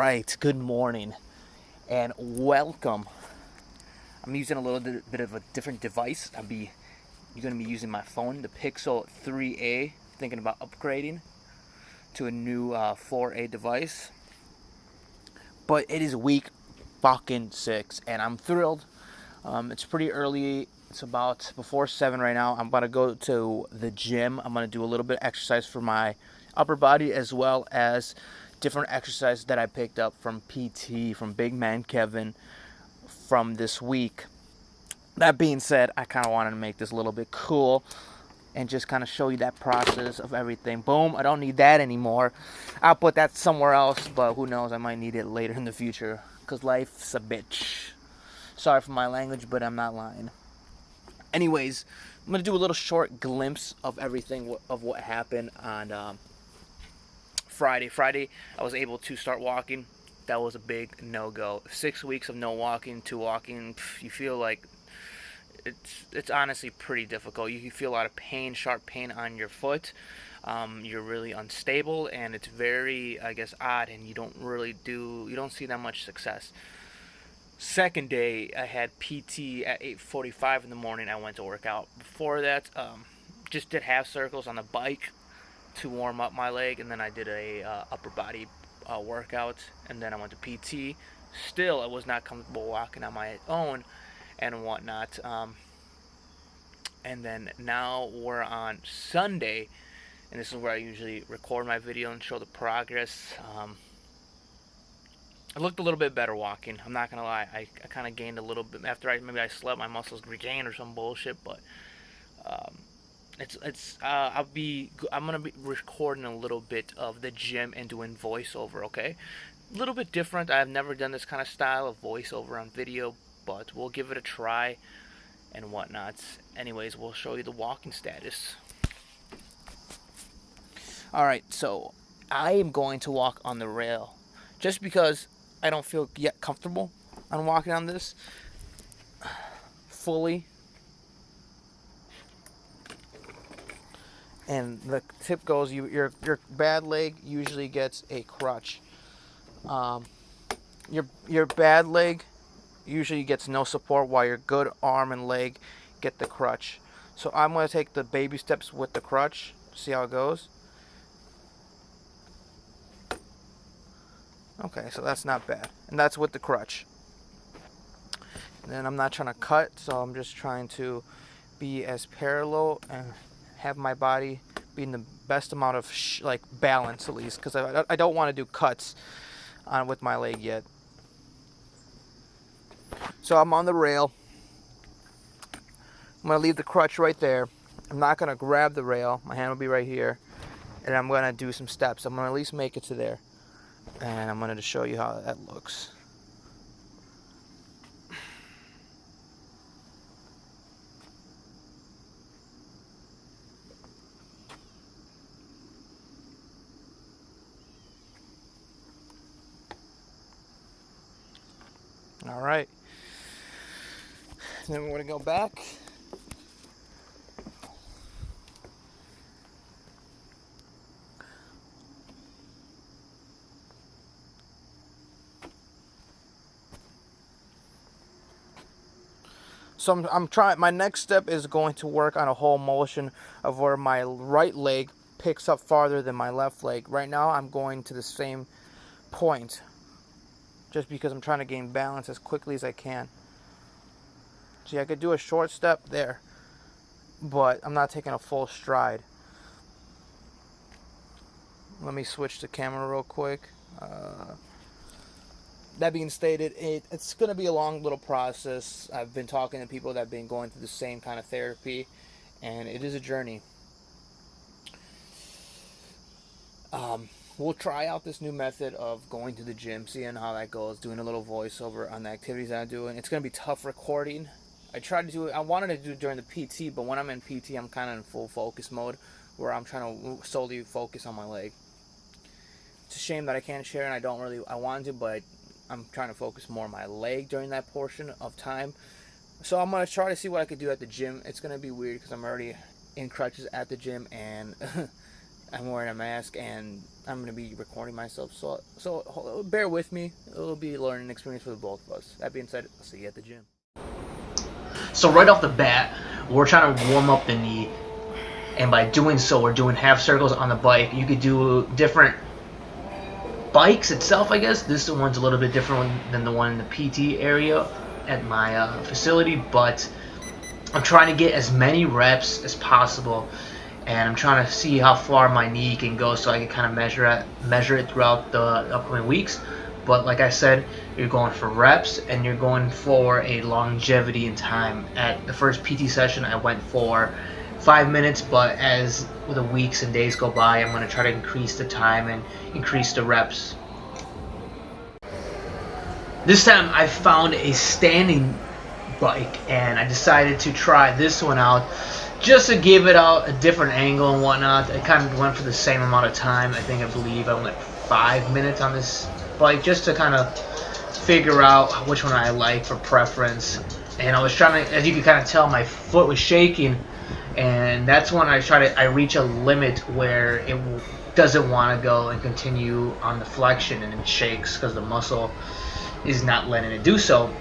right, good morning and welcome. I'm using a little bit of a different device. You're going to be using my phone, the Pixel 3a, thinking about upgrading to a new 4A device. But it is week fucking 6 and I'm thrilled. It's pretty early. It's about before 7 right now. I'm about to go to the gym. I'm going to do a little bit of exercise for my upper body as well as different exercises that I picked up from PT, from Big Man Kevin from this week. That being said, I kind of wanted to make this a little bit cool and just kind of show you that process of everything. Boom, I don't need that anymore. I'll put that somewhere else, but who knows, I might need it later in the future because life's a bitch. Sorry for my language, but I'm not lying. Anyways, I'm going to do a little short glimpse of everything of what happened on Friday. Friday, I was able to start walking. That was a big no-go. 6 weeks of no walking to walking, you feel like it's honestly pretty difficult. You feel a lot of pain, sharp pain on your foot. You're really unstable, and it's very, I guess, odd, and you don't see that much success. Second day, I had PT at 8:45 in the morning. I went to work out. Before that, just did half circles on the bike to warm up my leg, and then I did a upper body workout, and then I went to PT. Still, I was not comfortable walking on my own and whatnot. And then now we're on Sunday, and this is where I usually record my video and show the progress. I looked a little bit better walking. I'm not gonna lie. I kind of gained a little bit after maybe I slept. My muscles regained or some bullshit, but I'm gonna be recording a little bit of the gym and doing voiceover. Okay, a little bit different. I've never done this kind of style of voiceover on video, but we'll give it a try and whatnot. Anyways, we'll show you the walking status. Alright, so I am going to walk on the rail just because I don't feel yet comfortable on walking on this fully. And the tip goes, your bad leg usually gets a crutch. Your bad leg usually gets no support, while your good arm and leg get the crutch. So I'm going to take the baby steps with the crutch, see how it goes. Okay, so that's not bad, and that's with the crutch. And then I'm not trying to cut, so I'm just trying to be as parallel and have my body be in the best amount of balance, at least, because I don't want to do cuts on with my leg yet. So I'm on the rail. I'm going to leave the crutch right there. I'm not going to grab the rail. My hand will be right here. And I'm going to do some steps. I'm going to at least make it to there. And I'm going to show you how that looks. All right. Then we're going to go back. So I'm trying. My next step is going to work on a whole motion of where my right leg picks up farther than my left leg. Right now I'm going to the same point, just because I'm trying to gain balance as quickly as I can. See, I could do a short step there, but I'm not taking a full stride. Let me switch the camera real quick. That being stated, it's going to be a long little process. I've been talking to people that have been going through the same kind of therapy, and it is a journey. We'll try out this new method of going to the gym, seeing how that goes, doing a little voiceover on the activities that I'm doing. It's going to be tough recording. I wanted to do it during the PT, but when I'm in PT, I'm kind of in full focus mode, where I'm trying to solely focus on my leg. It's a shame that I can't share, and I wanted to, but I'm trying to focus more on my leg during that portion of time. So I'm going to try to see what I could do at the gym. It's going to be weird because I'm already in crutches at the gym, and I'm wearing a mask and I'm going to be recording myself. So bear with me. It'll be a learning experience for the both of us. That being said, I'll see you at the gym. So right off the bat, we're trying to warm up the knee. And by doing so, we're doing half circles on the bike. You could do different bikes itself, I guess. This one's a little bit different than the one in the PT area at my facility, but I'm trying to get as many reps as possible, and I'm trying to see how far my knee can go so I can kind of measure it throughout the upcoming weeks. But like I said, you're going for reps and you're going for a longevity in time. At the first PT session, I went for 5 minutes, but as the weeks and days go by, I'm going to try to increase the time and increase the reps. This time I found a standing bike and I decided to try this one out just to give it out a different angle and whatnot. I kind of went for the same amount of time. I believe I went 5 minutes on this bike just to kind of figure out which one I like for preference. And I was trying to, as you can kind of tell, my foot was shaking, and that's when I reach a limit where it doesn't want to go and continue on the flexion, and it shakes because the muscle is not letting it do so.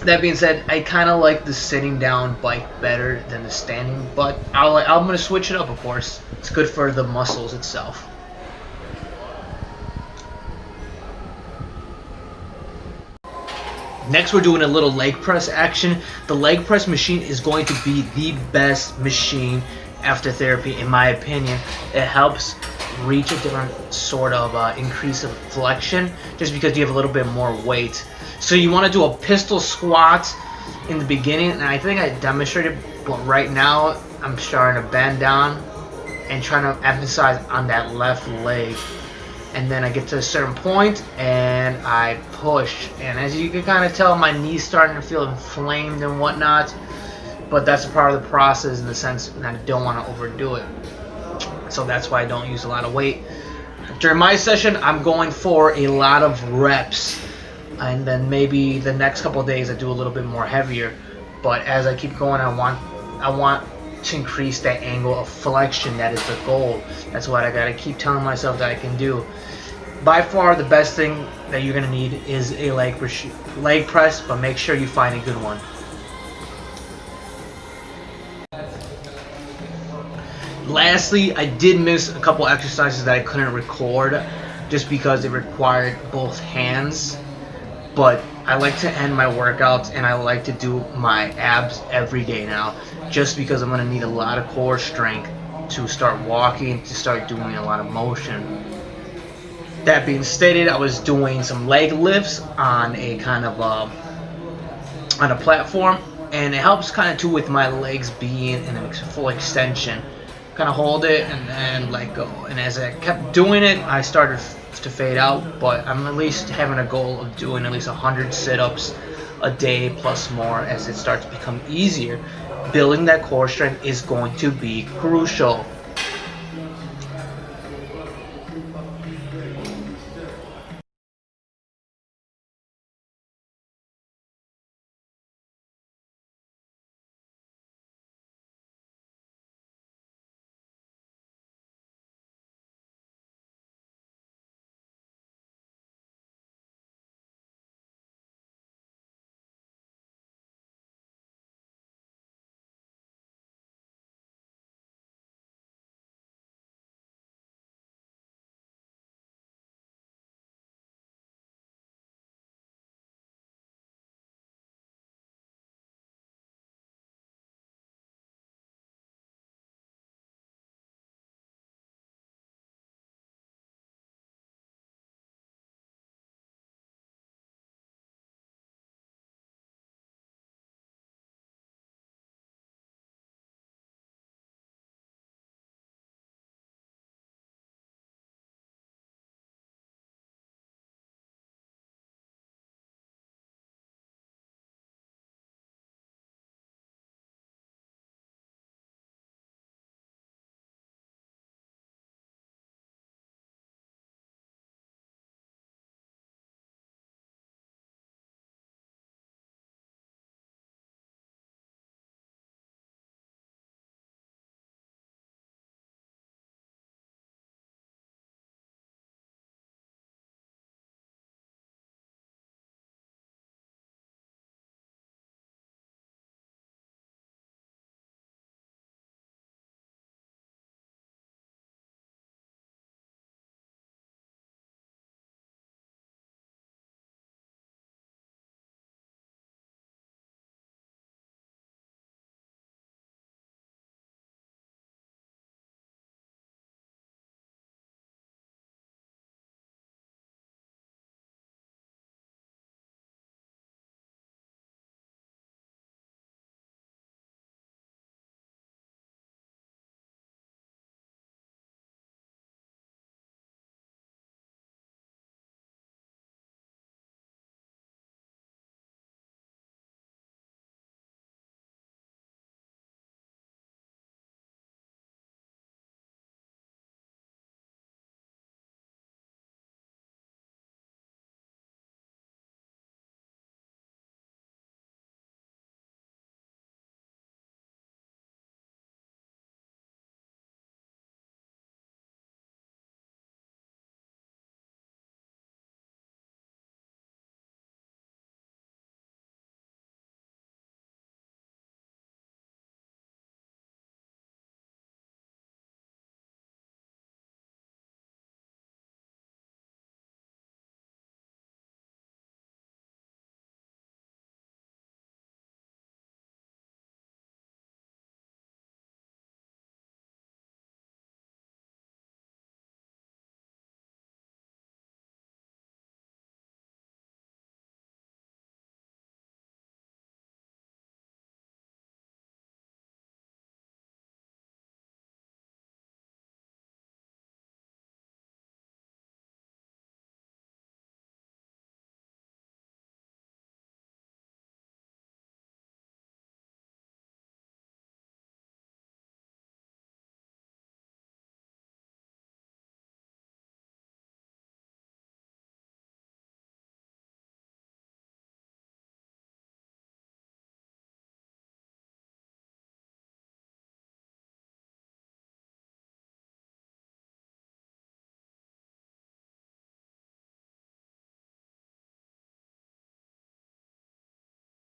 That being said, I kind of like the sitting down bike better than the standing, but I'm going to switch it up, of course. It's good for the muscles itself. Next, we're doing a little leg press action. The leg press machine is going to be the best machine after therapy, in my opinion. It helps reach a different sort of increase of flexion just because you have a little bit more weight. So you want to do a pistol squat in the beginning, and I think I demonstrated, but right now I'm starting to bend down and trying to emphasize on that left leg. And then I get to a certain point and I push, and as you can kind of tell, my knee's starting to feel inflamed and whatnot, but that's a part of the process in the sense that I don't want to overdo it. So that's why I don't use a lot of weight. During my session, I'm going for a lot of reps, and then maybe the next couple of days I do a little bit more heavier. But as I keep going, I want to increase that angle of flexion. That is the goal. That's what I gotta keep telling myself that I can do. By far, the best thing that you're gonna need is a leg press, but make sure you find a good one. Lastly, I did miss a couple exercises that I couldn't record just because it required both hands. But I like to end my workouts and I like to do my abs every day now, just because I'm going to need a lot of core strength to start walking, to start doing a lot of motion. That being stated, I was doing some leg lifts on a kind of on a platform, and it helps kind of too with my legs being in a full extension. Kind of hold it and then let go. And as I kept doing it, I started to fade out, but I'm at least having a goal of doing at least 100 sit-ups a day plus more as it starts to become easier. Building that core strength is going to be crucial.